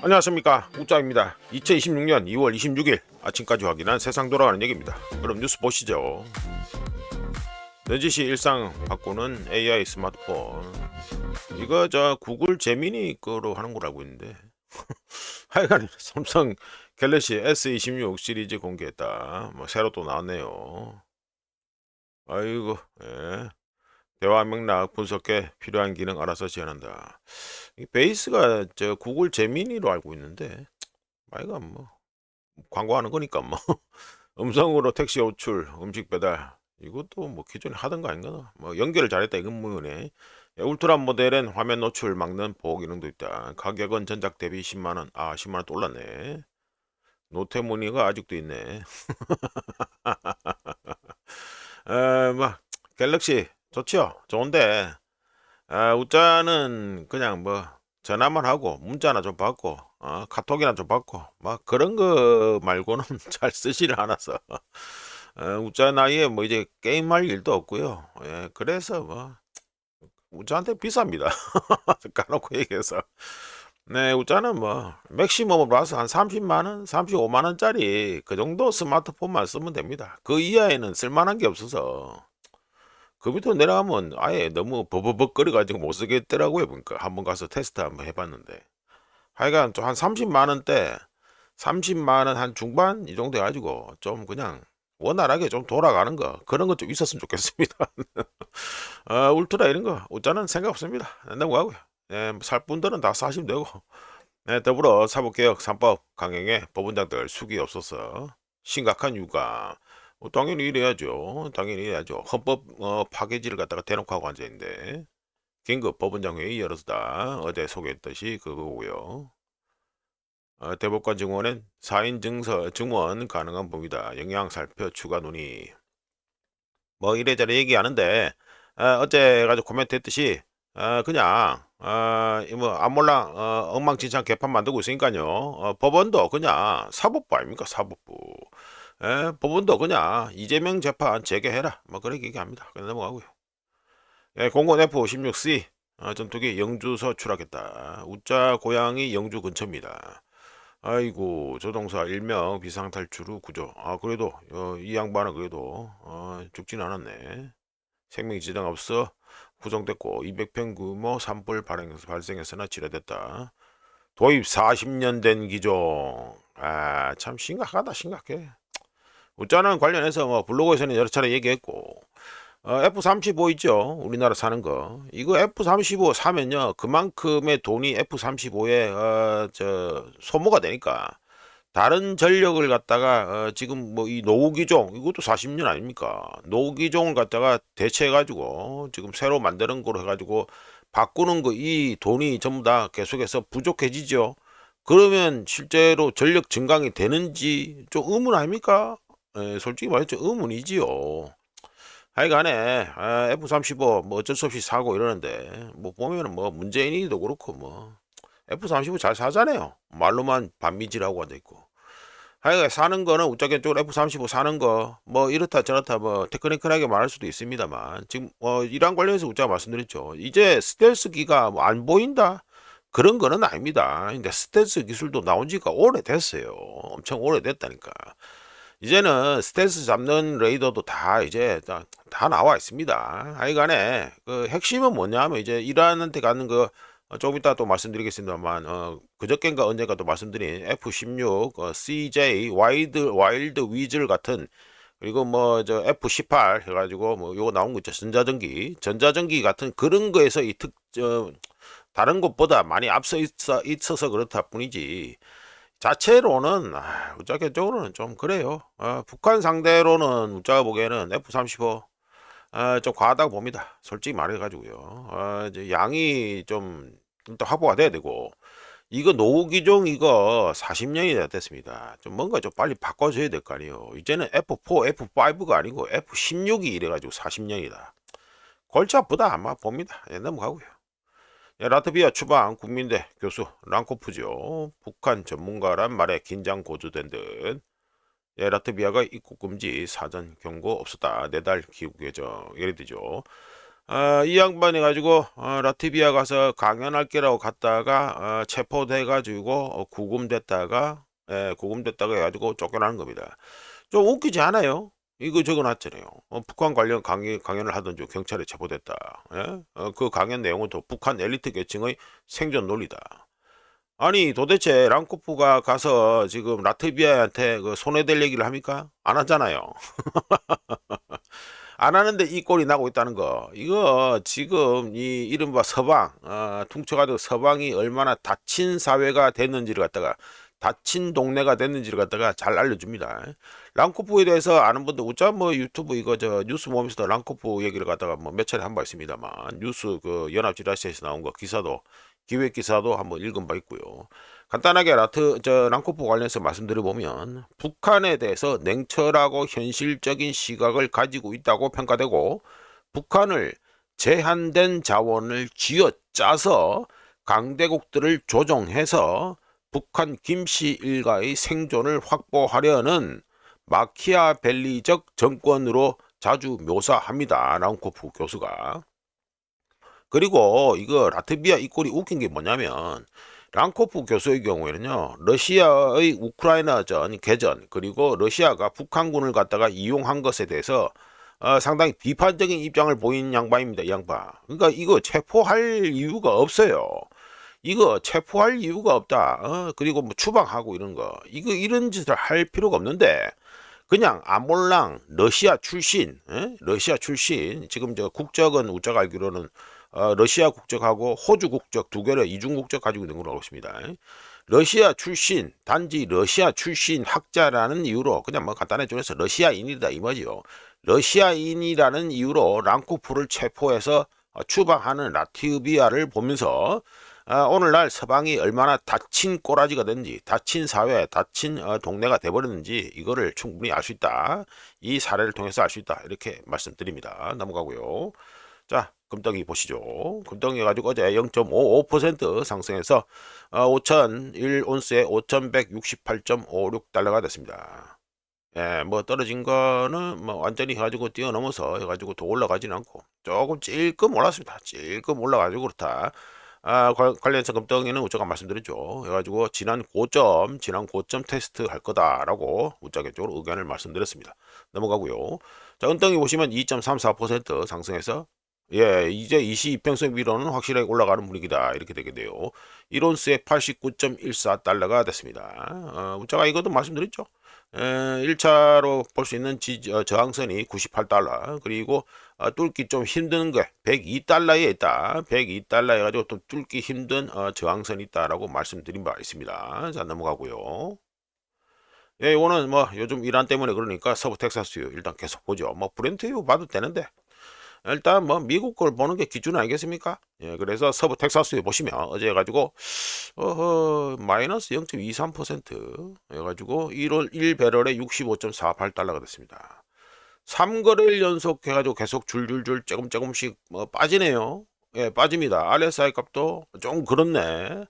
안녕하십니까, 우짜입니다. 2026년 2월 26일 아침까지 확인한 세상 돌아가는 얘기입니다. 그럼 뉴스 보시죠. 넌지시 일상 바꾸는 AI 스마트폰. 이거 구글 제미니 거로 하는 거라고 있는데 하여간 삼성 갤럭시 S26 시리즈 공개했다. 뭐 새로 또 나왔네요. 아이고, 예. 대화 맥락 분석에 필요한 기능 알아서 지원한다. 이 베이스가 구글 제미니로 알고 있는데 아이가 뭐 광고하는 거니까 뭐 음성으로 택시 호출, 음식 배달 이것도 뭐 기존에 하던 거 아닌가? 뭐 연결을 잘했다 이건 뭐네. 울트라 모델엔 화면 노출 막는 보호 기능도 있다. 가격은 전작 대비 10만 원. 10만 원 또 올랐네. 노태무늬가 아직도 있네. 뭐 갤럭시 좋죠. 좋은데 우짜는 그냥 뭐 전화만 하고 문자나 좀 받고 카톡이나 좀 받고 막 그런 거 말고는 잘 쓰지를 않아서 우짜 나이에 뭐 이제 게임할 일도 없고요. 예, 그래서 뭐 우짜한테 비쌉니다. 까놓고 얘기해서. 네, 우짜는 뭐 맥시멈으로 봐서 한 30만 원, 35만 원짜리 그 정도 스마트폰만 쓰면 됩니다. 그 이하에는 쓸만한 게 없어서. 그 밑으로 내려가면 아예 너무 버벅거려 가지고 못 쓰겠더라고요. 그러니까 한번 가서 테스트 한번 해봤는데 하여간 좀 한 30만 원대, 30만 원 한 중반 이 정도 해가지고 좀 그냥 원활하게 좀 돌아가는 거 그런 것 좀 있었으면 좋겠습니다. 울트라 이런 거 웃자는 생각 없습니다. 넘어가고요. 예, 뭐살 분들은 다 사시면 되고. 네, 더불어 사법개혁 3법 강행에 법원장들 숙이 없어서 심각한 유가. 당연히 이래야죠. 당연히 이래야죠. 헌법 파괴지를 갖다가 대놓고 하고 앉아있는데 긴급 법원장 회의 열었다. 어제 소개했듯이 그거고요. 대법관 증원엔 4인 증원 가능한 봅니다. 영향 살펴 추가 논의. 뭐 이래저래 얘기하는데 어제 해가지고 코멘트 했듯이 그냥 뭐 안몰랑 엉망진창 개판 만들고 있으니까요. 법원도 그냥 사법부 아닙니까, 사법부. 법원도 그냥 이재명 재판 재개해라 뭐 그렇게 얘기합니다. 그냥 넘어가고요. 공군 F-56C 전투기 영주서 추락했다. 우짜 고향이 영주 근처입니다. 아이고, 조동사 일명 비상탈출 후 구조. 그래도 이 양반은 그래도 죽진 않았네. 생명 지장 없어 구성됐고 200평 규모 산불 발생했으나 치료됐다. 도입 40년 된 기종. 참 심각하다, 심각해. 우짜는 관련해서 뭐 블로그에서는 여러 차례 얘기했고 F-35 있죠, 우리나라 사는 거. 이거 F-35 사면요 그만큼의 돈이 F-35에 소모가 되니까 다른 전력을 갖다가 지금 뭐 이 노후기종 이것도 40년 아닙니까? 노후기종을 갖다가 대체해가지고 지금 새로 만드는 거로 해가지고 바꾸는 거 이 돈이 전부 다 계속해서 부족해지죠. 그러면 실제로 전력 증강이 되는지 좀 의문 아닙니까? 솔직히 말해서 의문이지요. 하여간에 F-35 뭐 어쩔 수 없이 사고 이러는데 뭐 보면은 뭐 문재인이도 그렇고 뭐 F-35 잘 사잖아요. 말로만 반미지라고 앉아있고. 하여간 사는 거는 우짜겐 쪽으로 F-35 사는 거 뭐 이렇다 저렇다 뭐 테크니컬하게 말할 수도 있습니다만 지금 이란 관련해서 우짜가 말씀드렸죠. 이제 스텔스기가 뭐 안 보인다 그런 거는 아닙니다. 근데 스텔스 기술도 나온 지가 오래됐어요. 엄청 오래됐다니까. 이제는 스텔스 잡는 레이더도 다 이제 다 나와 있습니다. 하여간에 그 핵심은 뭐냐면 이제 이란한테 가는 거 조금 이따 또 말씀드리겠습니다만 그저께인가 언젠가 또 말씀드린 F-16 CJ 와일드 위즐 같은 그리고 뭐 저 F-18 해가지고 뭐 요거 나온 거 있죠. 전자전기 같은 그런 거에서 다른 것보다 많이 앞서 있어서 그렇다 뿐이지 자체로는 우짜계적으로는 좀 그래요. 북한 상대로는 우짜가 보기에는 F-35 좀 과하다고 봅니다. 솔직히 말해가지고요. 이제 양이 좀 일단 확보가 돼야 되고 이거 노후기종 이거 40년이 됐습니다. 좀 뭔가 좀 빨리 바꿔줘야 될 거 아니에요. 이제는 F4, F5가 아니고 F16이 이래가지고 40년이다. 골치 아프다 아마 봅니다. 넘어가고요. 라트비아 추방 국민대 교수 랑코프죠. 북한 전문가란 말에 긴장 고조된 듯. 라트비아가 입국 금지 사전 경고 없었다. 4달 기국 예정 예를 들죠. 이 양반이 가지고 라트비아 가서 강연할 게라고 갔다가 체포돼 가지고 구금됐다가 구금됐다가 해가지고 쫓겨나는 겁니다. 좀 웃기지 않아요? 이거 적어놨잖아요. 북한 관련 강연을 하던 중 경찰에 체포됐다. 예? 그 강연 내용은 또 북한 엘리트 계층의 생존 논리다. 아니 도대체 랑코프가 가서 지금 라트비아한테 그 손해될 얘기를 합니까? 안 하잖아요. 안 하는데 이 꼴이 나고 있다는 거. 이거 지금 이 이른바 서방, 퉁쳐가지고 서방이 얼마나 닫힌 사회가 됐는지를 갖다가, 닫힌 동네가 됐는지를 갖다가 잘 알려줍니다. 랑코프에 대해서 아는 분들, 웃자 뭐 유튜브 이거 저 뉴스 모임에서 랑코프 얘기를 갖다가 뭐 몇 차례 한 바 있습니다만, 뉴스 그 연합지라시에서 나온 거 기사도, 기획 기사도 한번 읽은 바 있고요. 간단하게 랑코프 관련해서 말씀드려보면 북한에 대해서 냉철하고 현실적인 시각을 가지고 있다고 평가되고, 북한을 제한된 자원을 쥐어짜서 강대국들을 조종해서 북한 김씨 일가의 생존을 확보하려는 마키아벨리적 정권으로 자주 묘사합니다. 랑코프 교수가. 그리고 이거 라트비아 이 꼴이 웃긴 게 뭐냐면, 랑코프 교수의 경우에는요, 러시아의 우크라이나전 개전, 그리고 러시아가 북한군을 갖다가 이용한 것에 대해서 상당히 비판적인 입장을 보인 양반입니다. 이 양반. 그러니까 이거 체포할 이유가 없어요. 이거 체포할 이유가 없다. 그리고 뭐 추방하고 이런 거, 이거 이런 짓을 할 필요가 없는데, 그냥 아몰랑 러시아 출신, 러시아 출신, 지금 저 국적은 우짜가 알기로는 러시아 국적하고 호주 국적 두 개를 이중 국적 가지고 있는 걸로 알고 있습니다. 러시아 출신, 단지 러시아 출신 학자라는 이유로, 그냥 뭐 간단히 줄여서 러시아인이다 이 말이요. 러시아인이라는 이유로 랑코프를 체포해서 추방하는 라트비아를 보면서 오늘날 서방이 얼마나 닫힌 꼬라지가 됐는지, 닫힌 사회, 닫힌 동네가 돼버렸는지 이거를 충분히 알 수 있다. 이 사례를 통해서 알 수 있다. 이렇게 말씀드립니다. 넘어가고요. 자, 금덩이 보시죠. 금덩이 가지고 어제 0.55% 상승해서 5,001온스에 5,168.56달러가 됐습니다. 예, 뭐 떨어진 거는 뭐 완전히 해가지고 뛰어넘어서 해가지고 더 올라가지는 않고 조금 찔끔 올랐습니다. 찔끔 올라가지고 그렇다. 관련해서 금덩이는 우짜가 말씀드렸죠. 해가지고 지난 고점 테스트 할 거다라고 우짜계 쪽으로 의견을 말씀드렸습니다. 넘어가고요. 자, 은덩이 보시면 2.34% 상승해서, 예, 이제 22평선 위로는 확실하게 올라가는 분위기다. 이렇게 되겠네요. 1온스에 89.14달러가 됐습니다. 우짜가 이것도 말씀드렸죠. 1차로 볼 수 있는 저항선이 98달러, 그리고 뚫기 좀 힘든 게 102달러에 있다. 102달러 해가지고 또 뚫기 힘든 저항선이 있다라고 말씀드린 바 있습니다. 자, 넘어가고요. 예, 이거는 뭐 요즘 이란 때문에 그러니까 서부 텍사스유 일단 계속 보죠. 뭐 브렌트유 봐도 되는데 일단 뭐 미국 걸 보는 게 기준 아니겠습니까? 예, 그래서 서부 텍사스에 보시면 어제 해가지고 마이너스 0.23% 해가지고 1월 1배럴에 65.48달러가 됐습니다. 3거래일 연속 해가지고 계속 줄줄줄 조금씩 뭐 빠지네요. 예, 빠집니다. RSI 값도 좀 그렇네.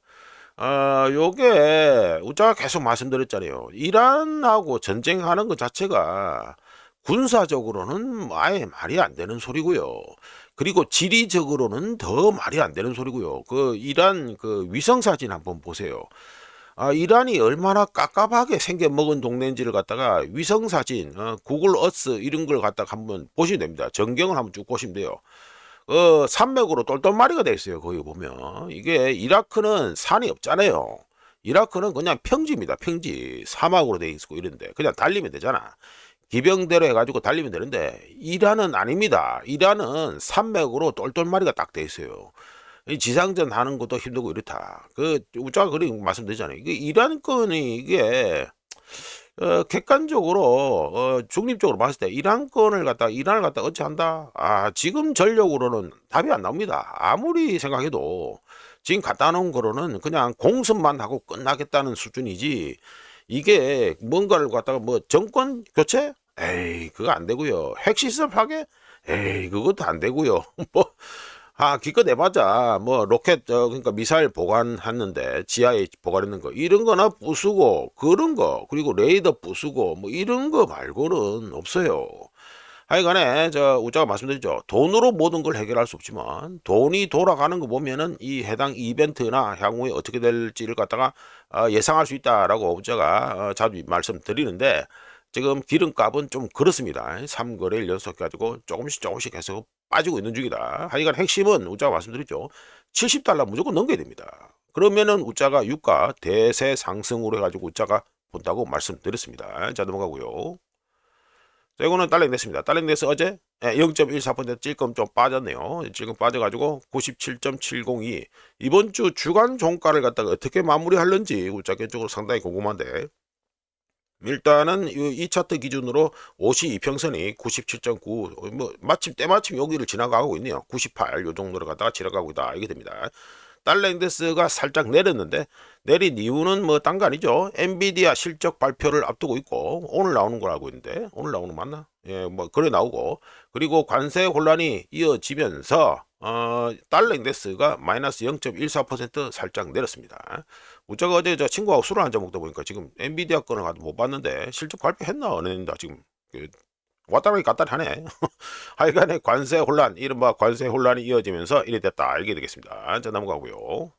요게 우짜가 계속 말씀드렸잖아요. 이란하고 전쟁하는 것 자체가 군사적으로는 아예 말이 안 되는 소리고요. 그리고 지리적으로는 더 말이 안 되는 소리고요. 그 이란 그 위성 사진 한번 보세요. 이란이 얼마나 깝깝하게 생겨먹은 동네인지를 갖다가 위성 사진, 구글 어스 이런 걸 갖다가 한번 보시면 됩니다. 전경을 한번 쭉 보시면 돼요. 산맥으로 똘똘마리가 돼 있어요. 거기 보면 이게 이라크는 산이 없잖아요. 이라크는 그냥 평지입니다. 평지, 사막으로 돼 있고 이런데 그냥 달리면 되잖아. 기병대로 해가지고 달리면 되는데 이란은 아닙니다. 이란은 산맥으로 똘똘마리가 딱 돼 있어요. 이 지상전 하는 것도 힘들고 이렇다. 그 우짜가 그리 말씀드리잖아요. 이게 이란 건이 이게 객관적으로 중립적으로 봤을 때 이란을 갖다 어찌 한다? 지금 전력으로는 답이 안 나옵니다. 아무리 생각해도 지금 갖다 놓은 거로는 그냥 공습만 하고 끝나겠다는 수준이지, 이게 뭔가를 갖다가 뭐 정권 교체? 에이, 그거 안 되고요. 핵시설 파괴? 에이, 그것도 안 되고요. 뭐 기껏 내봤자 뭐 로켓 그러니까 미사일 보관했는데 지하에 보관했는 거 이런 거나 부수고 그런 거, 그리고 레이더 부수고 뭐 이런 거 말고는 없어요. 하여간에 저 우자가 말씀드렸죠. 돈으로 모든 걸 해결할 수 없지만 돈이 돌아가는 거 보면은 이 해당 이벤트나 향후에 어떻게 될지를 갖다가 예상할 수 있다라고 우자가 자주 말씀드리는데 지금 기름값은 좀 그렇습니다. 3거래일 연속 가지고 조금씩 계속 빠지고 있는 중이다. 하여간 핵심은 우자가 말씀드렸죠. 70달러 무조건 넘겨야 됩니다. 그러면은 우자가 유가 대세 상승으로 해가지고 우자가 본다고 말씀드렸습니다. 자, 넘어가고요. 자, 이거는 달러 인덱스입니다. 달러 인덱스 어제 0.14% 찔끔 좀 빠졌네요. 찔끔 빠져가지고 97.702. 이번 주 주간 종가를 갖다가 어떻게 마무리할는지 우자 개인적으로 상당히 궁금한데, 일단은 이 차트 기준으로 52평선이 97.9, 뭐 마침 때마침 여기를 지나가고 있네요. 98 요 정도를 갖다가 지나가고 있다 이게 됩니다. 달러 인덱스가 살짝 내렸는데 내린 이유는 뭐 딴 거 아니죠. 엔비디아 실적 발표를 앞두고 있고 오늘 나오는 걸 알고 있는데, 오늘 나오는 거 맞나? 예, 뭐 그래 나오고, 그리고 관세 혼란이 이어지면서 달러 인덱스가 마이너스 0.14% 살짝 내렸습니다. 우자가 어제 저 친구하고 술을 한잔 먹다 보니까 지금 엔비디아 거는 못 봤는데 실적 발표했나 안 했나 지금 왔다 갔다 하네. 하여간에 관세 혼란, 이른바 관세 혼란이 이어지면서 이래 됐다 이게 되겠습니다. 자, 넘어가고요.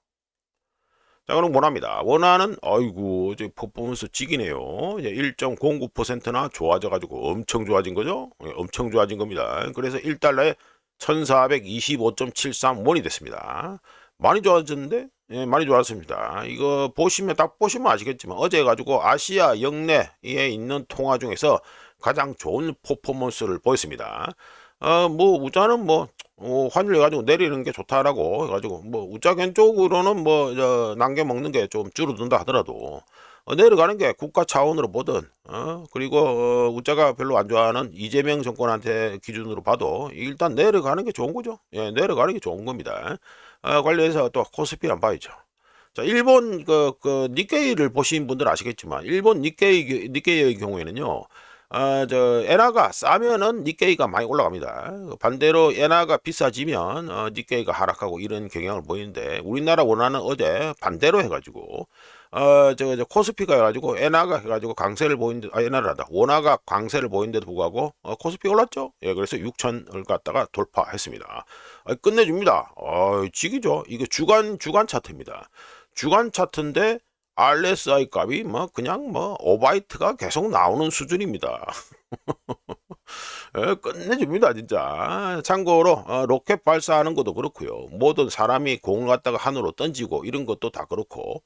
자, 그럼 원화입니다. 원화는 아이고 이제 퍼포먼스 찍이네요. 이제 1.09%나 좋아져 가지고 엄청 좋아진 거죠. 예, 엄청 좋아진 겁니다. 그래서 1달러에 1425.73원이 됐습니다. 많이 좋아졌는데, 예, 많이 좋았습니다. 이거 보시면 딱 보시면 아시겠지만 어제 가지고 아시아 역내에 있는 통화 중에서 가장 좋은 퍼포먼스를 보였습니다. 뭐 우자는 뭐 환율 해가지고 내리는 게 좋다라고 해가지고 뭐 우자 개인적으로는 뭐 남겨 먹는 게 좀 줄어든다 하더라도 내려가는 게 국가 차원으로 보든 그리고 우자가 별로 안 좋아하는 이재명 정권한테 기준으로 봐도 일단 내려가는 게 좋은 거죠. 예, 내려가는 게 좋은 겁니다. 관련해서 또 코스피 안 봐야죠. 자, 일본 니케이를 보신 분들 아시겠지만 일본 니케이의 경우에는요. 엔화가 싸면은 니케이가 많이 올라갑니다. 반대로 엔화가 비싸지면 니케이가 하락하고 이런 경향을 보이는데, 우리나라 원화는 어제 반대로 해가지고 코스피가 해가지고 엔화가 해가지고 강세를 보이는데, 엔화라다 원화가 강세를 보이는데도 불구하고 코스피 올랐죠. 예, 그래서 6천을 갖다가 돌파했습니다. 끝내줍니다. 지기죠. 이거 주간 차트입니다. 주간 차트인데 RSI 값이 뭐 그냥 뭐 오바이트가 계속 나오는 수준입니다. 끝내줍니다 진짜. 참고로 로켓 발사하는 것도 그렇고요. 모든 사람이 공을 갖다가 하늘로 던지고 이런 것도 다 그렇고,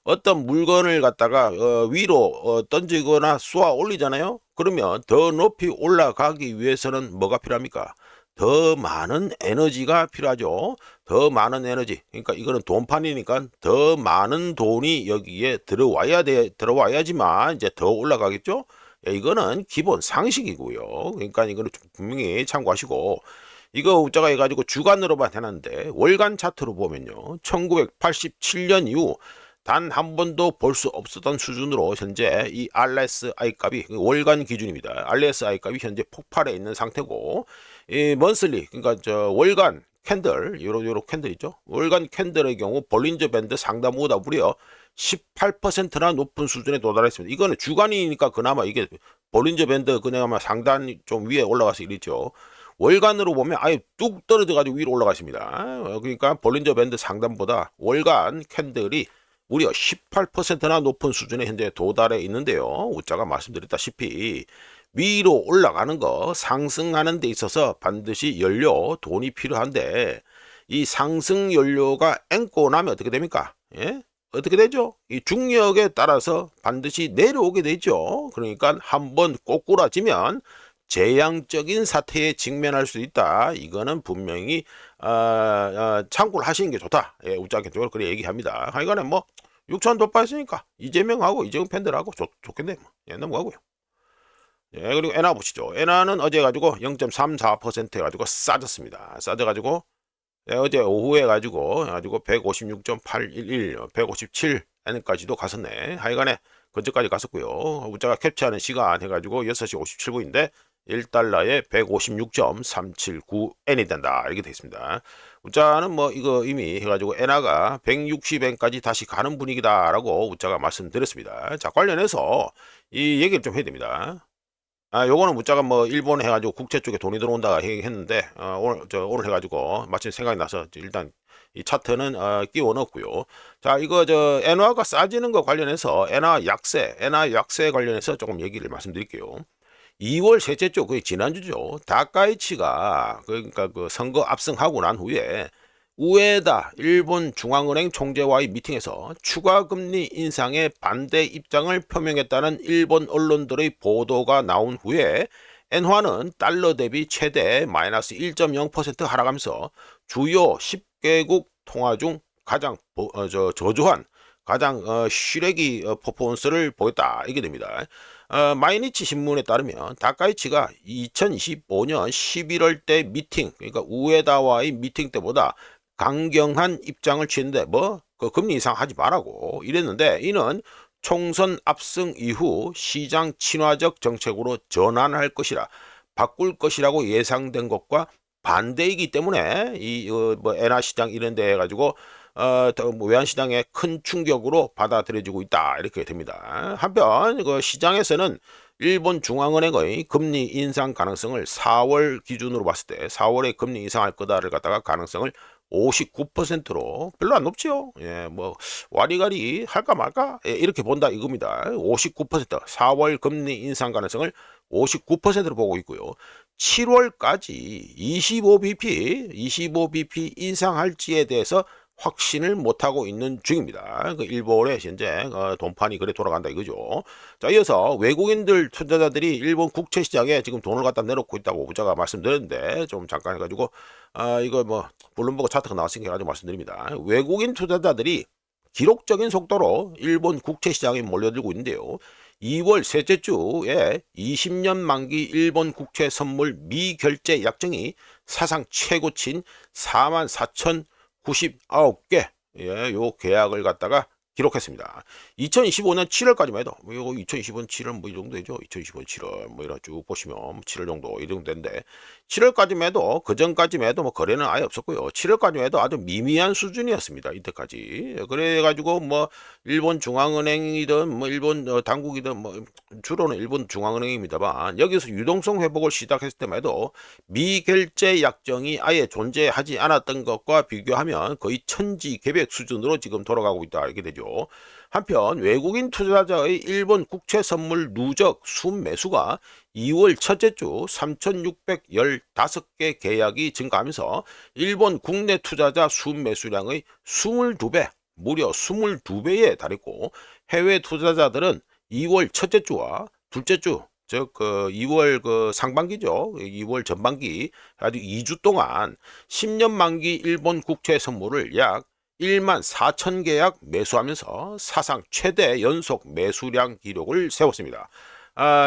어떤 물건을 갖다가 위로 던지거나 쏘아 올리잖아요. 그러면 더 높이 올라가기 위해서는 뭐가 필요합니까? 더 많은 에너지가 필요하죠. 더 많은 에너지. 그러니까 이거는 돈판이니까 더 많은 돈이 여기에 들어와야지만 이제 더 올라가겠죠. 예, 이거는 기본 상식이고요. 그러니까 이거는 분명히 참고하시고, 이거 우자가 해가지고 주간으로만 해놨는데 월간 차트로 보면요, 1987년 이후 단 한 번도 볼 수 없었던 수준으로 현재 이 RSI 값이 월간 기준입니다. RSI 값이 현재 폭발해 있는 상태고, 이 먼슬리, 그러니까 저 월간 캔들, 요런 캔들 있죠. 월간 캔들의 경우 볼린저 밴드 상단보다 무려 18%나 높은 수준에 도달했습니다. 이거는 주간이니까 그나마 이게 볼린저 밴드 그나마 상단 좀 위에 올라가서 이랬죠. 월간으로 보면 아예 뚝 떨어져 가지고 위로 올라가십니다. 그러니까 볼린저 밴드 상단보다 월간 캔들이 무려 18%나 높은 수준에 현재 도달해 있는데요. 우자가 말씀드렸다시피 위로 올라가는 거, 상승하는 데 있어서 반드시 연료, 돈이 필요한데, 이 상승 연료가 앵꼬 나면 어떻게 됩니까? 예? 어떻게 되죠? 이 중력에 따라서 반드시 내려오게 되죠. 그러니까 한번 꼬꾸라지면 재앙적인 사태에 직면할 수 있다. 이거는 분명히 참고를 하시는 게 좋다. 예, 우짜겐적으로 그래 얘기합니다. 하여간에 뭐 6천 돌파했으니까 이재명하고 이재명 팬들하고 좋겠네. 예, 넘어가고요. 예, 그리고 엔화 보시죠. 엔화는 어제 가지고 0.34% 해가지고 싸졌습니다. 싸져가지고 어제 오후에 가지고 156.811, 157N까지도 갔었네. 하여간에 근처까지 갔었고요. 우자가 캡처하는 시간 해가지고 6시 57분인데 1달러에 156.379N이 된다. 이렇게 되어 있습니다. 우자는 뭐 이거 이미 해가지고 엔화가 160엔까지 다시 가는 분위기다라고 우자가 말씀드렸습니다. 자, 관련해서 이 얘기를 좀 해야 됩니다. 요거는 문자가 뭐 일본 해가지고 국채 쪽에 돈이 들어온다 했는데 오늘 해가지고 마침 생각이 나서 일단 이 차트는 끼워 넣었고요. 자, 이거 엔화가 싸지는 거 관련해서 엔화 약세 관련해서 조금 얘기를 말씀드릴게요. 2월 셋째 주, 거의 지난주죠. 다카이치가 그러니까 그 선거 압승하고 난 후에 우에다 일본 중앙은행 총재와의 미팅에서 추가 금리 인상에 반대 입장을 표명했다는 일본 언론들의 보도가 나온 후에 엔화는 달러 대비 최대 마이너스 1.0% 하락하면서 주요 10개국 통화 중 가장 저조한 가장 쉬레기 퍼포먼스를 보였다 이게 됩니다. 마이니치 신문에 따르면 다카이치가 2025년 11월 때 미팅, 그러니까 우에다와의 미팅 때보다 강경한 입장을 취했는데 그 금리 인상하지 말라고 이랬는데 이는 총선 압승 이후 시장 친화적 정책으로 전환할 것이라 바꿀 것이라고 예상된 것과 반대이기 때문에 엔화 시장 이런 데 해가지고 외환 시장에 큰 충격으로 받아들여지고 있다 이렇게 됩니다. 한편 그 시장에서는 일본 중앙은행의 금리 인상 가능성을 4월 기준으로 봤을 때 4월에 금리 인상할 거다를 갖다가 가능성을 59%로 별로 안 높지요. 예, 뭐 와리가리 할까 말까 이렇게 본다 이겁니다. 59% 4월 금리 인상 가능성을 59%로 보고 있고요. 7월까지 25bp 인상할지에 대해서 확신을 못하고 있는 중입니다. 그 일본의 현재 돈판이 그래 돌아간다 이거죠. 자, 이어서 외국인들 투자자들이 일본 국채 시장에 지금 돈을 갖다 내놓고 있다고 제가 말씀드렸는데 좀 잠깐 해가지고 이거 뭐 블룸버그 차트가 나왔으니까 아주 말씀드립니다. 외국인 투자자들이 기록적인 속도로 일본 국채 시장에 몰려들고 있는데요. 2월 셋째 주에 20년 만기 일본 국채 선물 미결제 약정이 사상 최고치인 44,099개 요 계약을 갖다가 기록했습니다. 2025년 7월까지만 해도 이거 2025년 7월 뭐 이 정도 되죠. 2025년 7월 뭐 이런 쭉 보시면 7월 정도 이 정도 되는데 7월까지만 해도 그 전까지만 해도 뭐 거래는 아예 없었고요. 7월까지만 해도 아주 미미한 수준이었습니다. 이때까지. 그래가지고 뭐 일본 중앙은행이든 뭐 일본 당국이든 뭐 주로는 일본 중앙은행입니다만 여기서 유동성 회복을 시작했을 때만 해도 미결제 약정이 아예 존재하지 않았던 것과 비교하면 거의 천지개벽 수준으로 지금 돌아가고 있다 이렇게 되죠. 한편 외국인 투자자의 일본 국채 선물 누적 순매수가 2월 첫째 주 3,615개 계약이 증가하면서 일본 국내 투자자 순매수량의 22배, 무려 22배에 달했고 해외 투자자들은 2월 첫째 주와 둘째 주 즉 2월 그 상반기죠. 2월 전반기 아주 2주 동안 10년 만기 일본 국채 선물을 약 1만 4천 계약 매수하면서 사상 최대 연속 매수량 기록을 세웠습니다.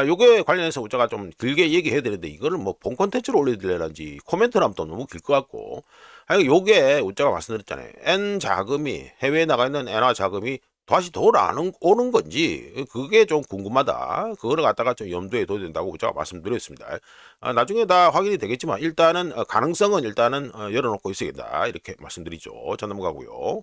요거에 관련해서 제가 좀 길게 얘기해야 되는데 이거를 뭐 본 콘텐츠로 올려드려야지 코멘트를 하면 또 너무 길 것 같고 요게 제가 말씀드렸잖아요. N 자금이 해외에 나가 있는 엔화 자금이 다시 돌아오는 건지 그게 좀 궁금하다. 그거를 갖다가 좀 염두에 둬야 된다고 제가 말씀드렸습니다. 나중에 다 확인이 되겠지만 일단은 가능성은 일단은 열어놓고 있어야겠다 이렇게 말씀드리죠. 자, 넘어가고요.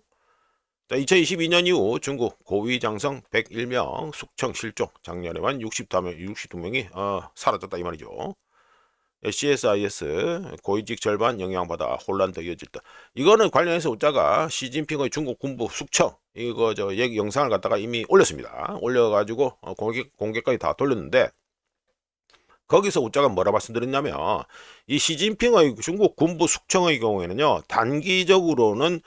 자, 2022년 이후 중국 고위장성 101명 숙청 실종 작년에만 62명이 사라졌다 이 말이죠. CSIS 고위직 절반 영향받아 혼란 더 이어질 다 이거는 관련해서 우자가 시진핑의 중국 군부 숙청 이거 얘기 영상을 갖다가 이미 올렸습니다. 올려가지고 공개까지 다 돌렸는데 거기서 우자가 뭐라 말씀드렸냐면 이 시진핑의 중국 군부 숙청의 경우에는요 단기적으로는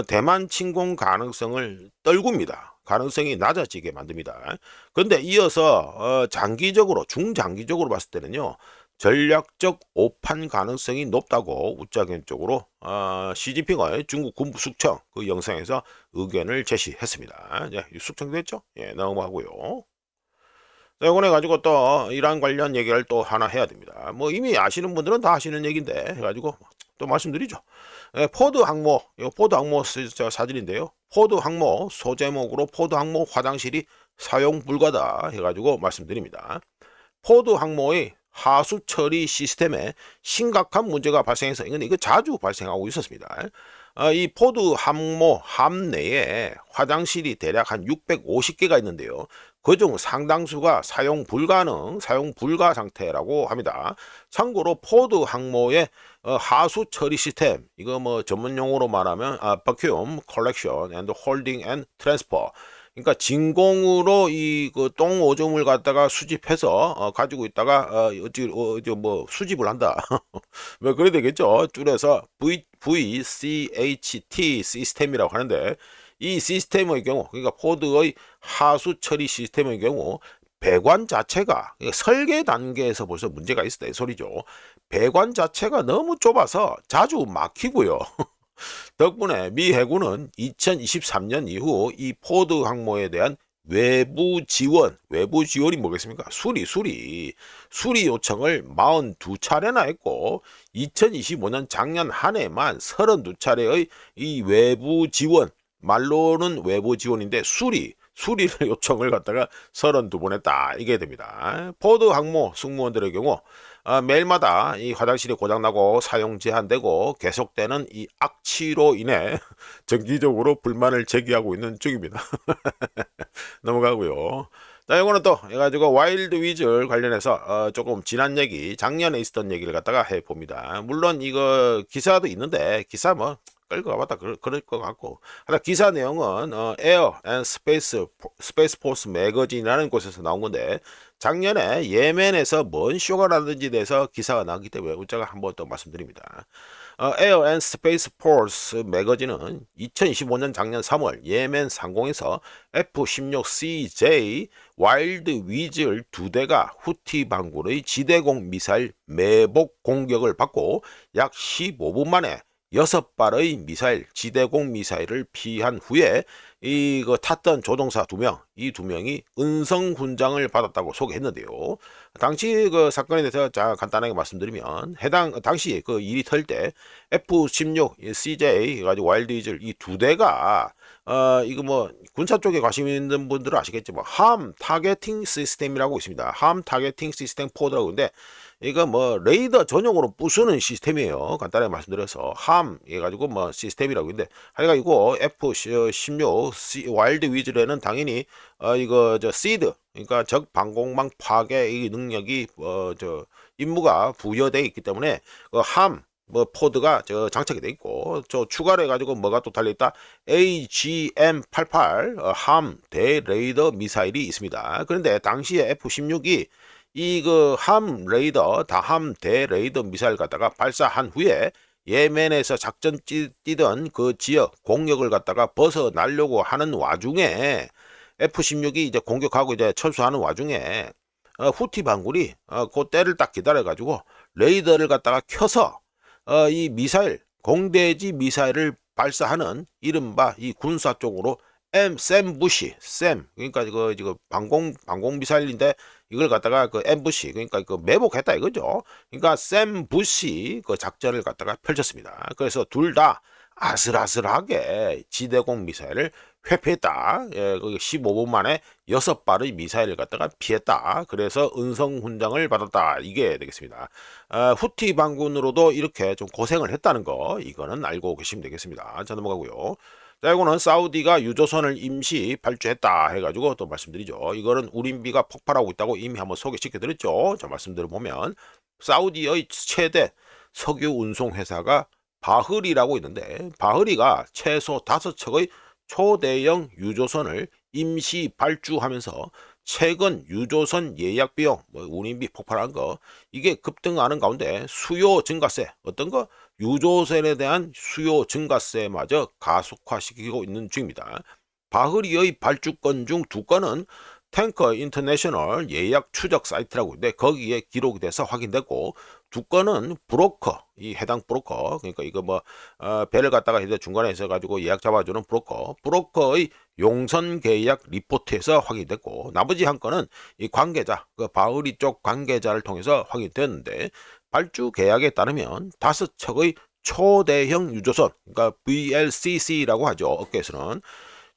대만 침공 가능성을 떨굽니다. 가능성이 낮아지게 만듭니다. 그런데 이어서 중장기적으로 봤을 때는요 전략적 오판 가능성이 높다고 우짜견적으로 시진핑의 중국 군부 숙청 그 영상에서 의견을 제시했습니다. 네, 숙청됐죠? 예, 넘어가고요. 자, 이번에 가지고 또 이란 관련 얘기를 또 하나 해야 됩니다. 뭐 이미 아시는 분들은 다 아시는 얘기인데 해가지고 또 말씀드리죠. 예, 포드 항모, 이거 포드 항모 사진인데요. 포드 항모 소제목으로 포드 항모 화장실이 사용 불가다 해가지고 말씀드립니다. 포드 항모의 하수 처리 시스템에 심각한 문제가 발생해서 이거 자주 발생하고 있었습니다. 이 포드 항모 함 내에 화장실이 대략 한 650개가 있는데요. 그중 상당수가 사용 불가 상태라고 합니다. 참고로 포드 항모의 하수 처리 시스템, 이거 뭐 전문 용어로 말하면 vacuum collection and holding and transfer. 그러니까 진공으로 이 그 똥 오줌을 갖다가 수집해서 가지고 있다가 뭐 수집을 한다. 뭐 그래 되겠죠. 줄여서 VCHT 시스템이라고 하는데, 이 시스템의 경우, 그러니까 포드의 하수 처리 시스템의 경우 배관 자체가 설계 단계에서 벌써 문제가 있었다 이 소리죠. 배관 자체가 너무 좁아서 자주 막히고요. 덕분에 미 해군은 2023년 이후 이 포드 항모에 대한 외부 지원이 뭐겠습니까? 수리 요청을 42차례나 했고, 2025년 작년 한 해만 32차례의 이 외부 지원, 말로는 외부 지원인데 수리를 요청을 갖다가 32번 했다. 이게 됩니다. 포드 항모 승무원들의 경우 매일마다 이 화장실이 고장나고 사용 제한되고 계속되는 이 악취로 인해 정기적으로 불만을 제기하고 있는 중입니다. 넘어가고요. 자, 이거는 또 해가지고 와일드 위즐 관련해서 조금 지난 얘기, 작년에 있었던 얘기를 갖다가 해봅니다. 물론 이거 기사도 있는데 기사 뭐 끌고 가봤다 그럴 것 같고, 하여튼 기사 내용은 에어 앤 스페이스 포스 매거진이라는 곳에서 나온 건데, 작년에 예멘에서 뭔 쇼가 나든지 돼서 기사가 나왔기 때문에 제가 한번 더 말씀드립니다. 에어 앤 스페이스 포스 매거진은 2025년 작년 3월 예멘 상공에서 F-16CJ 와일드 위즐 2대가 후티 반군의 지대공 미사일 매복 공격을 받고 약 15분 만에 6발의 미사일, 지대공 미사일을 피한 후에 이거 탔던 조종사 2명, 이 2명이 은성 훈장을 받았다고 소개했는데요. 당시 그 사건에 대해서 자 간단하게 말씀드리면, 당시 그 일이 털 때 F-16 CJ 가지고 와일드 위즐 이 2대가 이거 뭐 군사 쪽에 관심 있는 분들은 아시겠지만 함 타겟팅 시스템이라고 있습니다. 함 타겟팅 시스템 포드라고 있는데, 이거 뭐 레이더 전용으로 부수는 시스템이에요. 간단하게 말씀드려서 함 해가지고 뭐 시스템이라고 있는데, 하여간 이거 F-16 와일드 위즐에는 당연히 이거 시드, 그러니까 적 방공망 파괴의 능력이 임무가 부여되어 있기 때문에 함 포드가 장착이 돼 있고, 추가로 해가지고 뭐가 또 달려있다, AGM-88 함 대레이더 미사일이 있습니다. 그런데 당시에 F-16이 함 대레이더 미사일 갖다가 발사한 후에 예멘에서 작전 뛰던 그 지역 공역을 갖다가 벗어나려고 하는 와중에, F-16이 이제 공격하고 이제 철수하는 와중에 후티 반군이 그 때를 딱 기다려 가지고 레이더를 갖다가 켜서 이 미사일, 공대지 미사일을 발사하는 이른바 이 군사 쪽으로 샘부시, 그러니까 이거 방공 미사일인데 이걸 갖다가 그 엠부시, 그러니까 그 매복했다 이거죠. 그러니까 샘부시 그 작전을 갖다가 펼쳤습니다. 그래서 둘 다 아슬아슬하게 지대공 미사일을 회피했다. 예, 15분 만에 6발의 미사일을 갖다가 피했다. 그래서 은성 훈장을 받았다. 이게 되겠습니다. 후티 반군으로도 이렇게 좀 고생을 했다는 거, 이거는 알고 계시면 되겠습니다. 자, 넘어가고요. 자, 이거는 사우디가 유조선을 임시 발주했다 해가지고 또 말씀드리죠. 이거는 우림비가 폭발하고 있다고 이미 한번 소개시켜 드렸죠. 자, 말씀드려보면 사우디의 최대 석유 운송 회사가 바흐리라고 있는데, 바흐리가 최소 5척의 초대형 유조선을 임시 발주하면서 최근 유조선 예약 비용, 운임비 폭발한 거, 이게 급등하는 가운데 수요 증가세, 어떤 거? 유조선에 대한 수요 증가세마저 가속화시키고 있는 중입니다. 바흐리의 발주건 중 2건은 탱커 인터내셔널 예약 추적 사이트라고 있는데 거기에 기록이 돼서 확인됐고, 2건은 브로커, 이 해당 브로커, 그러니까 이거 뭐 배를 갖다가 이제 중간에 있어 가지고 예약 잡아주는 브로커의 용선 계약 리포트에서 확인됐고, 나머지 한 건은 이 관계자, 그 바흐리 쪽 관계자를 통해서 확인됐는데, 발주 계약에 따르면 5척의 초대형 유조선, 그러니까 VLCC라고 하죠, 업계에서는.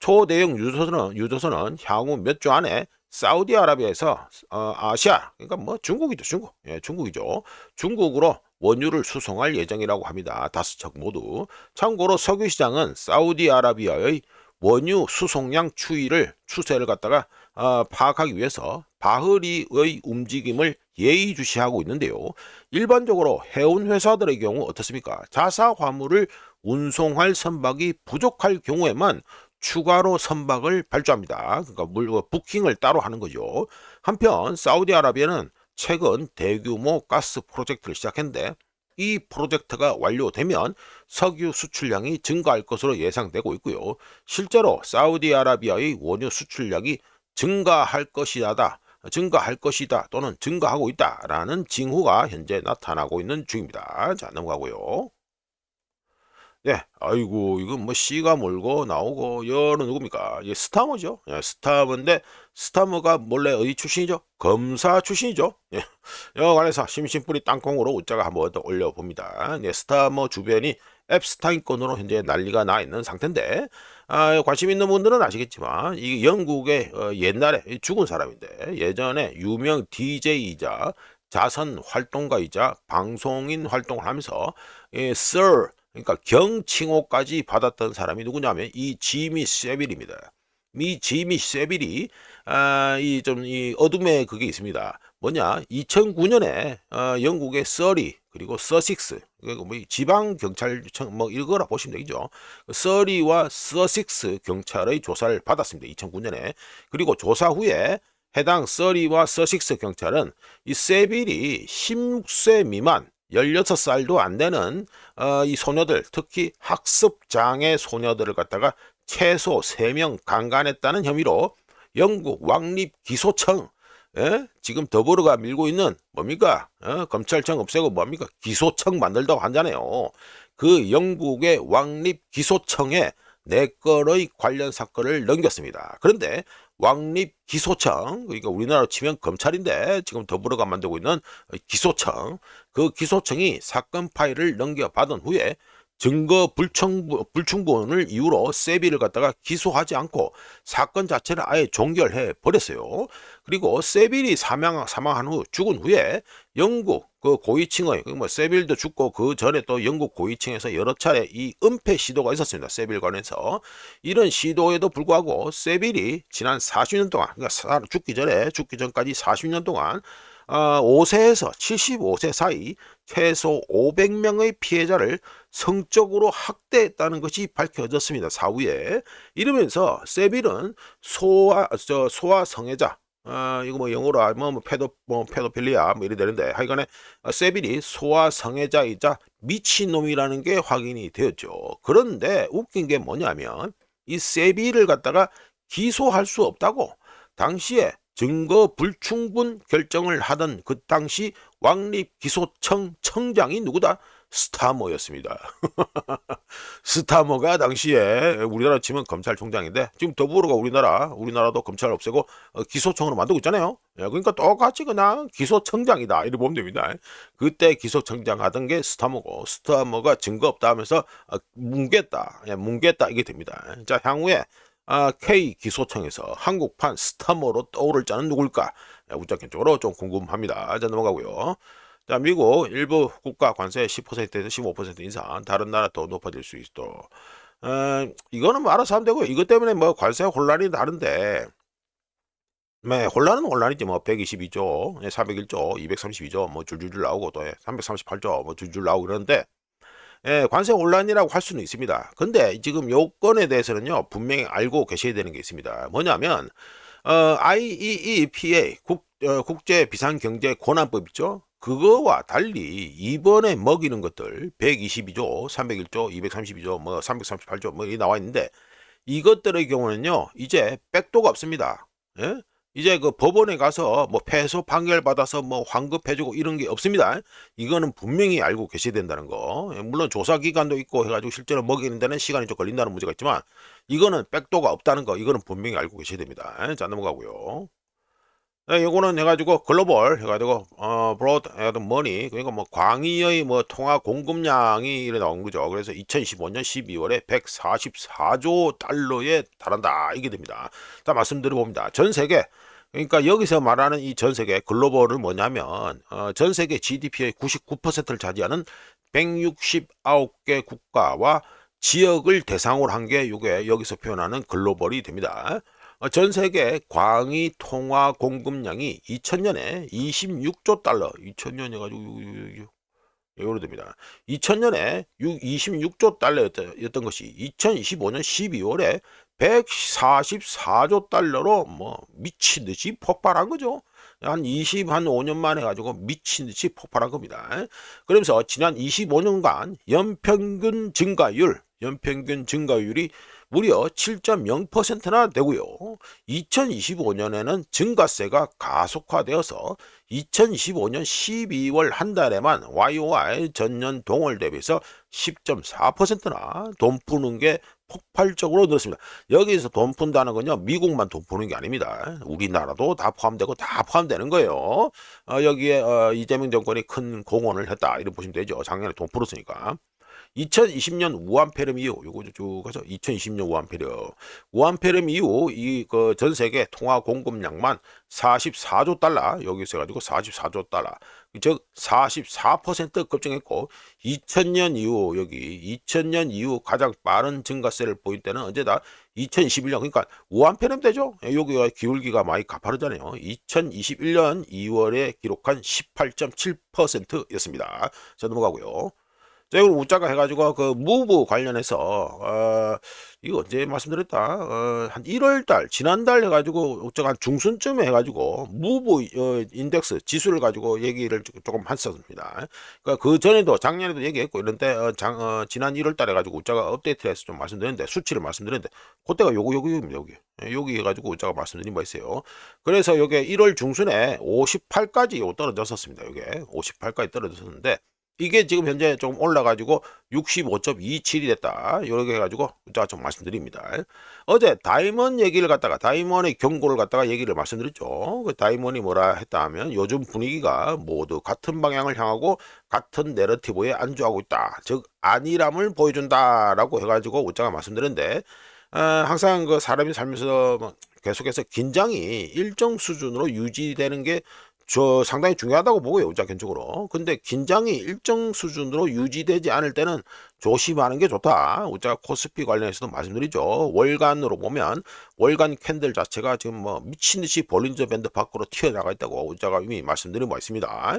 초대형 유조선은 향후 몇 주 안에 사우디아라비아에서 아시아, 그러니까 뭐 중국이죠. 예, 중국이죠. 중국으로 원유를 수송할 예정이라고 합니다. 5척 모두. 참고로 석유 시장은 사우디아라비아의 원유 수송량 추세를 갖다가 파악하기 위해서 바흐리의 움직임을 예의주시하고 있는데요. 일반적으로 해운 회사들의 경우 어떻습니까? 자사 화물을 운송할 선박이 부족할 경우에만 추가로 선박을 발주합니다. 그러니까 부킹을 따로 하는 거죠. 한편 사우디아라비아는 최근 대규모 가스 프로젝트를 시작했는데 이 프로젝트가 완료되면 석유 수출량이 증가할 것으로 예상되고 있고요. 실제로 사우디아라비아의 원유 수출량이 증가할 것이다 또는 증가하고 있다라는 징후가 현재 나타나고 있는 중입니다. 자, 넘어가고요. 네, 아이고, 이건 뭐 씨가 몰고 나오고 여는 누굽니까? 이 스타머죠. 예, 스타머인데 스타머가 원래 어디 출신이죠? 검사 출신이죠. 예, 여 관해서 심심풀이 땅콩으로 웃자가 한번 더 올려봅니다. 네, 스타머 주변이 앱스타인 건으로 현재 난리가 나 있는 상태인데 관심 있는 분들은 아시겠지만 이 영국의 옛날에 죽은 사람인데 예전에 유명 DJ이자 자선 활동가이자 방송인 활동을 하면서 Sir 그러니까 경칭호까지 받았던 사람이 누구냐면 이 지미 세빌입니다. 이 지미 세빌이 이 어둠의 그게 있습니다. 뭐냐? 2009년에 영국의 서리 그리고 서식스 그리고 뭐 지방 경찰청 뭐 이거라 보시면 되죠. 서리와 서식스 경찰의 조사를 받았습니다. 2009년에 그리고 조사 후에 해당 서리와 서식스 경찰은 이 세빌이 16세 미만 16살도 안 되는 이 소녀들 특히 학습장애 소녀들을 갖다가 최소 3명 강간했다는 혐의로 영국 왕립기소청 지금 더불어가 밀고 있는 뭡니까? 검찰청 없애고 뭡니까? 기소청 만들다고 한잖아요. 그 영국의 왕립기소청에 4건의 관련 사건을 넘겼습니다. 그런데 왕립기소청 그러니까 우리나라로 치면 검찰인데 지금 더불어가 만들고 있는 기소청 그 기소청이 사건 파일을 넘겨받은 후에 증거 불충분을 이유로 세비를 갖다가 기소하지 않고 사건 자체를 아예 종결해 버렸어요. 그리고 세빌이 사망한 후 죽은 후에 영국 그 고위층의 뭐 세빌도 죽고 그 전에 또 영국 고위층에서 여러 차례 이 은폐 시도가 있었습니다. 세빌 관해서 이런 시도에도 불구하고 세빌이 지난 40년 동안 그러니까 죽기 전까지 40년 동안 5세에서 75세 사이 최소 500명의 피해자를 성적으로 학대했다는 것이 밝혀졌습니다. 사후에 이러면서 세빌은 소아 성애자 이거 뭐 영어로 하면 페도필리아 뭐 이래 되는데 하여간에 세빌이 소아 성애자이자 미친놈이라는 게 확인이 되었죠. 그런데 웃긴 게 뭐냐면 이 세빌을 갖다가 기소할 수 없다고 당시에 증거 불충분 결정을 하던 그 당시 왕립기소청 청장이 누구다? 스타머였습니다. 스타머가 당시에 우리나라 치면 검찰총장인데 지금 더불어가 우리나라도 검찰 없애고 기소청으로 만들고 있잖아요. 그러니까 똑같이 그냥 기소청장이다 이렇게 보면 됩니다. 그때 기소청장 하던 게 스타머고 스타머가 증거 없다 하면서 뭉갰다 이게 됩니다. 자 향후에 K 기소청에서 한국판 스타머로 떠오를 자는 누굴까? 우짜 쪽으로 좀 궁금합니다. 자 넘어가고요. 자 미국 일부 국가 관세 10%에서 15% 인상 다른 나라 더 높아질 수 있도록 이거는 뭐 알아서 하면 되고요. 이것 때문에 뭐 관세 혼란이 다른데 네, 혼란은 혼란이지 뭐 122조, 301조, 232조 뭐 줄줄줄 나오고 또 338조 뭐 줄줄 나오고 그러는데 관세 혼란이라고 할 수는 있습니다. 근데 지금 요건에 대해서는요 분명히 알고 계셔야 되는 게 있습니다. 뭐냐면 IEEPA 국제 비상경제 권한법 있죠. 그거와 달리 이번에 먹이는 것들 122조, 301조, 232조, 뭐 338조 뭐 이 나와 있는데 이것들의 경우는요 이제 백도가 없습니다. 예? 이제 그 법원에 가서 뭐 패소 판결 받아서 뭐 환급해주고 이런 게 없습니다. 이거는 분명히 알고 계셔야 된다는 거. 물론 조사 기간도 있고 해가지고 실제로 먹이는 데는 시간이 좀 걸린다는 문제가 있지만 이거는 백도가 없다는 거. 이거는 분명히 알고 계셔야 됩니다. 자 넘어가고요. 네, 요거는 해가지고 글로벌 해가지고 브로드 머니 그러니까 뭐 광의의 뭐 통화 공급량이 이래 나온 거죠. 그래서 2015년 12월에 144조 달러에 달한다 이게 됩니다. 자 말씀드려 봅니다. 전 세계 그러니까 여기서 말하는 이 전 세계 글로벌은 뭐냐면 전 세계 GDP의 99%를 차지하는 169개 국가와 지역을 대상으로 한 게 이게 여기서 표현하는 글로벌이 됩니다. 전 세계 광의 통화 공급량이 2000년에 26조 달러, 2000년에 가지고 요로 됩니다. 2000년에 26조 달러였던 것이 2025년 12월에 144조 달러로 뭐 미친 듯이 폭발한 거죠. 한 5년 만에 가지고 미친 듯이 폭발한 겁니다. 그러면서 지난 25년간 연평균 증가율이 무려 7.0%나 되고요. 2025년에는 증가세가 가속화되어서 2025년 12월 한 달에만 YOY 전년 동월 대비해서 10.4%나 돈 푸는 게 폭발적으로 늘었습니다. 여기서 돈 푼다는 건요, 미국만 돈 푸는 게 아닙니다. 우리나라도 다 포함되고 다 포함되는 거예요. 여기에 이재명 정권이 큰 공헌을 했다 이렇게 보시면 되죠. 작년에 돈 풀었으니까. 2020년 우한폐렴 이후 요거 쭉 가서 2020년 우한폐렴 이후 이 그 전 세계 통화 공급량만 44조 달러 여기서 해가지고 44조 달러 즉 44% 급증했고 2000년 이후 2000년 이후 가장 빠른 증가세를 보일 때는 언제다 2021년 그러니까 우한폐렴 때죠. 여기가 기울기가 많이 가파르잖아요. 2021년 2월에 기록한 18.7%였습니다. 자 넘어가고요. 자, 이걸 웃자가 해가지고 그 무브 관련해서 이거 언제 말씀드렸다 한 1월달 지난달 해가지고 웃자가 한 중순쯤에 해가지고 무브 인덱스 지수를 가지고 얘기를 조금 했었습니다. 그러니까 그 전에도 작년에도 얘기했고 이런데 지난 1월달 해가지고 웃자가 업데이트를 해서 좀 말씀드렸는데 수치를 말씀드렸는데 그때가 요거입니다. 여기 해가지고 웃자가 말씀드린 바 있어요. 그래서 요게 1월 중순에 58까지 떨어졌었습니다. 요게 58까지 떨어졌었는데 이게 지금 현재 좀 올라가지고 65.27이 됐다. 이렇게 해가지고 제가 좀 말씀드립니다. 어제 다이몬의 경고를 갖다가 얘기를 말씀드렸죠. 그 다이몬이 뭐라 했다 하면 요즘 분위기가 모두 같은 방향을 향하고 같은 내러티브에 안주하고 있다. 즉 안일함을 보여준다라고 해가지고 제가 말씀드렸는데 항상 그 사람이 살면서 뭐 계속해서 긴장이 일정 수준으로 유지되는 게 상당히 중요하다고 보고요, 우자 개인적으로. 근데 긴장이 일정 수준으로 유지되지 않을 때는 조심하는 게 좋다. 우자가 코스피 관련해서도 말씀드리죠. 월간으로 보면 월간 캔들 자체가 지금 뭐 미친 듯이 볼린저 밴드 밖으로 튀어나가 있다고 우자가 이미 말씀드린 바 있습니다.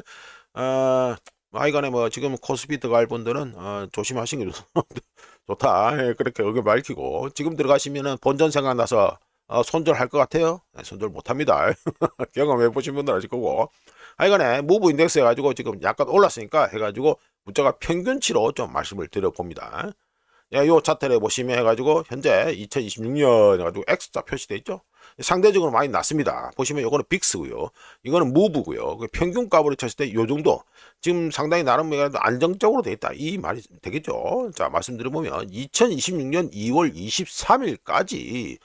하여간에 뭐 지금 코스피 들어갈 분들은 조심하시는 게 좋다. 그렇게 의견 밝히고 지금 들어가시면은 본전 생각나서 손절할 것 같아요? 손절 못합니다. 경험해 보신 분들 아실 거고. 하여간에 무브 인덱스 해가지고 지금 약간 올랐으니까 해가지고 문자가 평균치로 좀 말씀을 드려봅니다. 요 차트를 보시면 해가지고 현재 2026년 해가지고 X자 표시되어 있죠. 상대적으로 많이 낮습니다. 보시면 요거는 빅스고요. 이거는 무브고요. 평균값으로 쳤을 때 요 정도 지금 상당히 나름 안정적으로 되어 있다. 이 말이 되겠죠. 자 말씀드려보면 2026년 2월 23일까지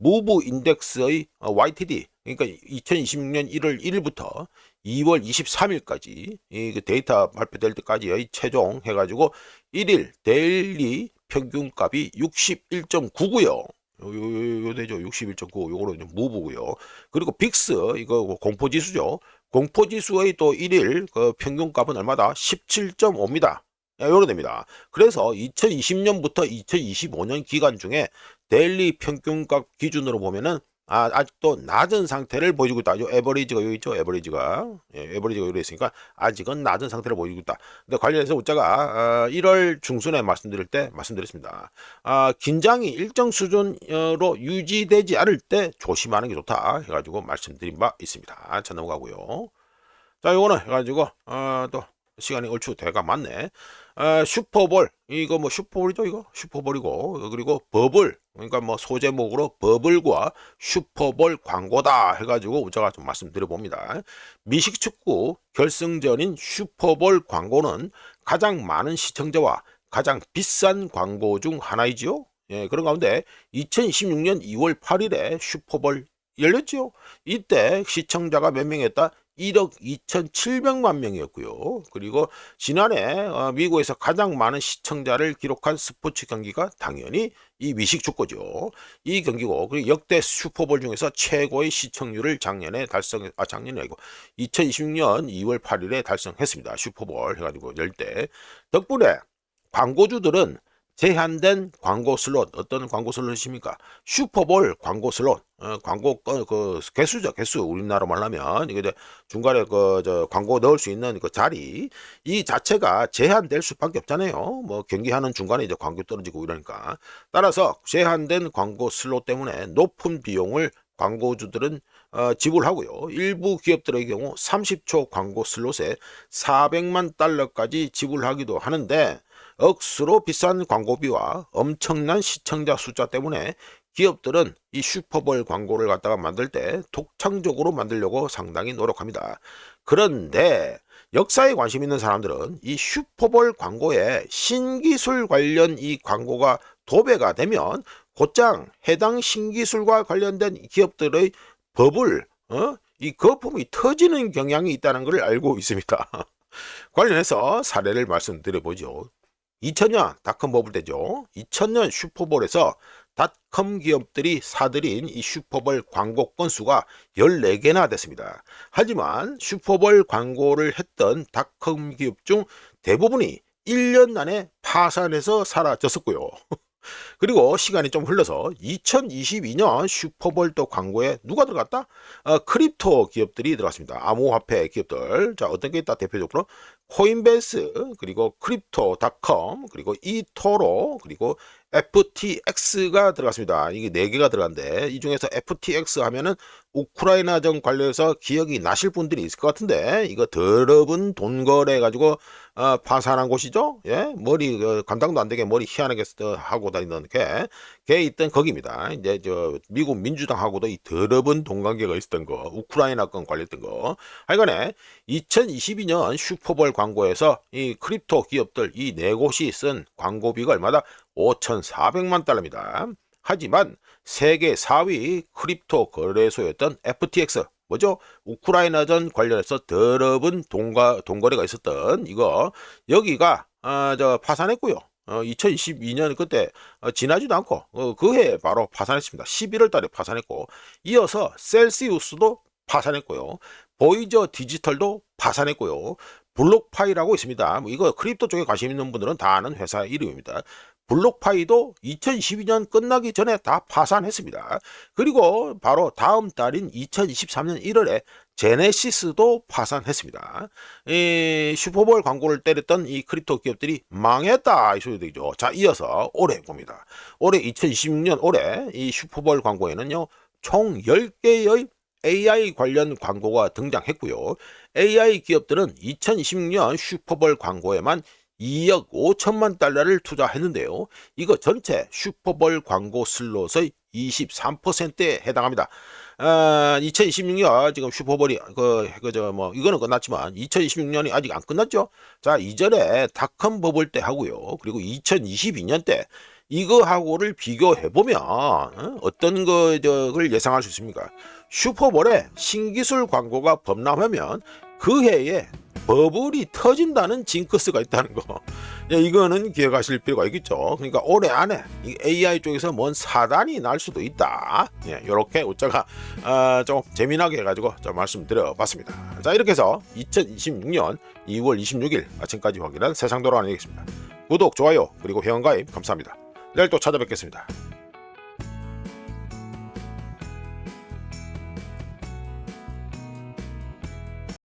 무브 인덱스의 YTD 그러니까 2026년 1월 1일부터 2월 23일까지 이 데이터 발표될 때까지의 최종 해가지고 1일 데일리 평균값이 61.9고요. 요 되죠. 61.9. 요거는 무브고요. 그리고 빅스 이거 공포지수죠. 공포지수의 또 1일 그 평균값은 얼마다? 17.5입니다. 요로 됩니다. 그래서 2020년부터 2025년 기간 중에 데일리 평균값 기준으로 보면은 아직도 낮은 상태를 보여주고 있다. 요 에버리지가 여기 있죠. 에버리지가 여기 있으니까 아직은 낮은 상태를 보여주고 있다. 근데 관련해서 우자가 1월 중순에 말씀드릴 때 말씀드렸습니다. 긴장이 일정 수준으로 유지되지 않을 때 조심하는 게 좋다 해가지고 말씀드린 바 있습니다. 자 넘어가고요. 자 요거는 해가지고 또 시간이 얼추 돼가 맞네. 슈퍼볼 이거 뭐 슈퍼볼이죠 이거 슈퍼볼이고 그리고 버블 그러니까 뭐 소제목으로 버블과 슈퍼볼 광고다 해가지고 제가 좀 말씀드려 봅니다. 미식축구 결승전인 슈퍼볼 광고는 가장 많은 시청자와 가장 비싼 광고 중 하나이지요. 예, 그런 가운데 2026년 2월 8일에 슈퍼볼 열렸죠. 이때 시청자가 몇 명이었다? 1억 2,700만 명이었고요. 그리고 지난해 미국에서 가장 많은 시청자를 기록한 스포츠 경기가 당연히 이 미식축구죠. 이 경기고 그리고 역대 슈퍼볼 중에서 최고의 시청률을 작년이 아니고 2026년 2월 8일에 달성했습니다. 슈퍼볼 해가지고 열 때 덕분에 광고주들은 제한된 광고 슬롯, 어떤 광고 슬롯입니까? 슈퍼볼 광고 슬롯, 광고 그 개수죠, 개수. 우리나라 말하면 이게 이제 중간에 저 광고 넣을 수 있는 그 자리 이 자체가 제한될 수밖에 없잖아요. 뭐 경기하는 중간에 이제 광고 떨어지고 이러니까. 따라서 제한된 광고 슬롯 때문에 높은 비용을 광고주들은 지불하고요. 일부 기업들의 경우 30초 광고 슬롯에 400만 달러까지 지불하기도 하는데 억수로 비싼 광고비와 엄청난 시청자 숫자 때문에 기업들은 이 슈퍼볼 광고를 갖다가 만들 때 독창적으로 만들려고 상당히 노력합니다. 그런데 역사에 관심 있는 사람들은 이 슈퍼볼 광고에 신기술 관련 이 광고가 도배가 되면 곧장 해당 신기술과 관련된 기업들의 버블, 이 거품이 터지는 경향이 있다는 것을 알고 있습니다. 관련해서 사례를 말씀드려보죠. 2000년 닷컴 버블 때죠. 2000년 슈퍼볼에서 닷컴 기업들이 사들인 이 슈퍼볼 광고 건수가 14개나 됐습니다. 하지만 슈퍼볼 광고를 했던 닷컴 기업 중 대부분이 1년 안에 파산해서 사라졌었고요. 그리고 시간이 좀 흘러서 2022년 슈퍼볼도 광고에 누가 들어갔다? 크립토 기업들이 들어갔습니다. 암호화폐 기업들. 자, 어떤 게 있다? 대표적으로 코인베이스, 그리고 크립토닷컴, 그리고 이토로, 그리고 FTX가 들어갔습니다. 이게 4개가 들어간데 이 중에서 FTX 하면은 우크라이나전 관련해서 기억이 나실 분들이 있을 것 같은데 이거 더러운 돈 거래 가지고 파산한 곳이죠. 예, 머리 감당도 안 되게 머리 희한하게 하고 다니던 걔 있던 거기입니다. 이제 저 미국 민주당하고도 이 더러운 돈 관계가 있었던 거, 우크라이나 건 관련했던 거. 하여간에 2022년 슈퍼볼 광고에서 이 크립토 기업들 이 4곳이 쓴 광고비가 얼마다? 5,400만 달러입니다. 하지만 세계 4위 크립토 거래소였던 FTX, 뭐죠? 우크라이나전 관련해서 더러운 돈 거래가 있었던 이거, 여기가 저 파산했고요. 2022년 그때 지나지도 않고 그해 바로 파산했습니다. 11월 달에 파산했고, 이어서 셀시우스도 파산했고요. 보이저 디지털도 파산했고요. 블록파이라고 있습니다. 뭐 이거 크립토 쪽에 관심 있는 분들은 다 아는 회사 이름입니다. 블록파이도 2022년 끝나기 전에 다 파산했습니다. 그리고 바로 다음 달인 2023년 1월에 제네시스도 파산했습니다. 이 슈퍼볼 광고를 때렸던 이 크립토 기업들이 망했다 이 소리되죠. 자, 이어서 올해 봅니다. 올해 2026년 올해 이 슈퍼볼 광고에는요, 총 10개의 AI 관련 광고가 등장했고요. AI 기업들은 2026년 슈퍼볼 광고에만 2억 5천만 달러를 투자했는데요. 이거 전체 슈퍼볼 광고 슬롯의 23%에 해당합니다. 2026년 지금 슈퍼볼이 이거는 끝났지만 2026년이 아직 안 끝났죠. 자, 이전에 닷컴 버블 때 하고요. 그리고 2022년 때 이거 하고를 비교해 보면 어떤 것을 예상할 수 있습니까? 슈퍼볼에 신기술 광고가 범람하면 그 해에 버블이 터진다는 징크스가 있다는 거. 예, 이거는 기억하실 필요가 있겠죠. 그러니까 올해 안에 이 AI 쪽에서 뭔 사단이 날 수도 있다. 예, 이렇게 우짜가 좀 재미나게 해가지고 좀 말씀드려봤습니다. 자, 이렇게 해서 2026년 2월 26일 아침까지 확인한 세상 돌아가는 얘기겠습니다. 구독, 좋아요, 그리고 회원가입 감사합니다. 내일 또 찾아뵙겠습니다.